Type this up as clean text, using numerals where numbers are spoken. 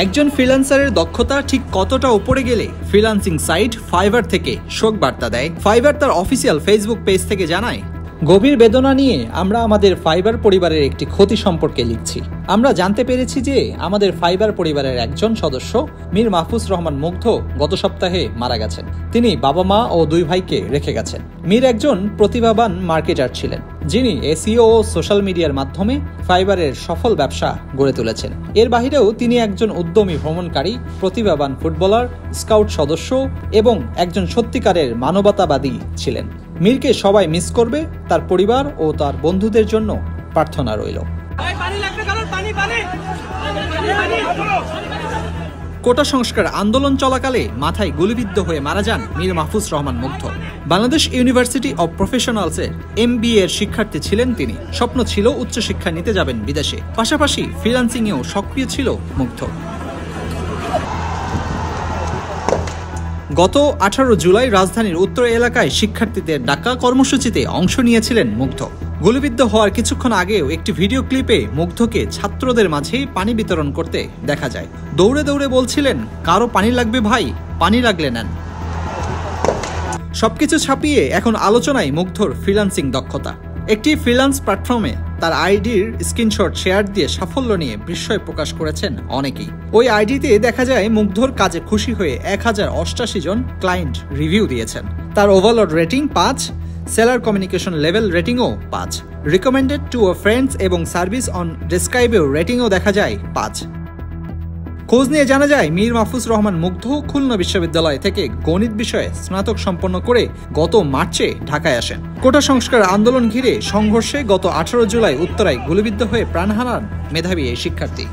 একজন ফ্রিল্যান্সারের দক্ষতা ঠিক কতটা উপরে গেলে ফ্রিল্যান্সিং সাইট ফাইবার থেকে শোক বার্তা দেয়? ফাইবার তার অফিসিয়াল ফেসবুক পেজ থেকে জানায়, গভীর বেদনা নিয়ে আমরা আমাদের ফাইবার পরিবারের একটি ক্ষতি সম্পর্কে লিখছি। আমরা জানতে পেরেছি যে আমাদের ফাইবার পরিবারের একজন সদস্য মীর মাহফুজ রহমান মুগ্ধ গত সপ্তাহে মারা গেছেন। তিনি বাবা মা ও 2 ভাইকে রেখে গেছেন। মীর একজন প্রতিভাবান মার্কেটার ছিলেন, যিনি এসইও ও সোশ্যাল মিডিয়ার মাধ্যমে ফাইবারের সফল ব্যবসা গড়ে তুলেছেন। এর বাহিরেও তিনি একজন উদ্যমী ভ্রমণকারী, প্রতিভাবান ফুটবলার, স্কাউট সদস্য এবং একজন সত্যিকারের মানবতাবাদী ছিলেন। মীরকে সবাই মিস করবে, তার পরিবার ও তার বন্ধুদের জন্য প্রার্থনা রইল। কোটা সংস্কার আন্দোলন চলাকালে মাথায় গুলিবিদ্ধ হয়ে মারা যান মীর মাহফুজ রহমান মুগ্ধ। বাংলাদেশ ইউনিভার্সিটি অব প্রফেশনালসের MBA এর শিক্ষার্থী ছিলেন তিনি। স্বপ্ন ছিল উচ্চশিক্ষা নিতে যাবেন বিদেশে, পাশাপাশি ফ্রিল্যান্সিংয়েও সক্রিয় ছিল মুগ্ধ। গত 18 জুলাই রাজধানীর উত্তর এলাকায় শিক্ষার্থীদের ডাকা কর্মসূচিতে অংশ নিয়েছিলেন মুগ্ধ। গুলিবিদ্ধ হওয়ার কিছুক্ষণ আগেও একটি ভিডিও ক্লিপে মুগ্ধকে ছাত্রদের মাঝে পানি বিতরণ করতে দেখা যায়। দৌড়ে দৌড়ে বলছিলেন, কারো পানি লাগবে ভাই, পানি লাগলে নেন। সবকিছু ছাপিয়ে এখন আলোচনায় মুগ্ধর ফ্রিল্যান্সিং দক্ষতা। একটি ফ্রিল্যান্স প্ল্যাটফর্মে তার আইডির স্ক্রিনশট শেয়ার দিয়ে সাফল্য নিয়ে বিস্ময় প্রকাশ করেছেন অনেকেই। ওই আইডিতে দেখা যায় মুগ্ধর কাজে খুশি হয়ে 1088 জন ক্লায়েন্ট রিভিউ দিয়েছেন। তার overall rating 5, seller communication level রেটিংও 5, রিকমেন্ডেড টু আ ফ্রেন্ডস এবং সার্ভিস অন ডেসক্রাইবেও রেটিংও দেখা যায় 5। খোঁজ নিয়ে জানা যায় মীর মাহফুজ রহমান মুগ্ধ খুলনা বিশ্ববিদ্যালয় থেকে গণিত বিষয়ে স্নাতক সম্পন্ন করে গত মার্চে ঢাকায় আসেন। কোটা সংস্কার আন্দোলন ঘিরে সংঘর্ষে গত 18 জুলাই উত্তরায় গুলিবিদ্ধ হয়ে প্রাণ হারান মেধাবী এই শিক্ষার্থী।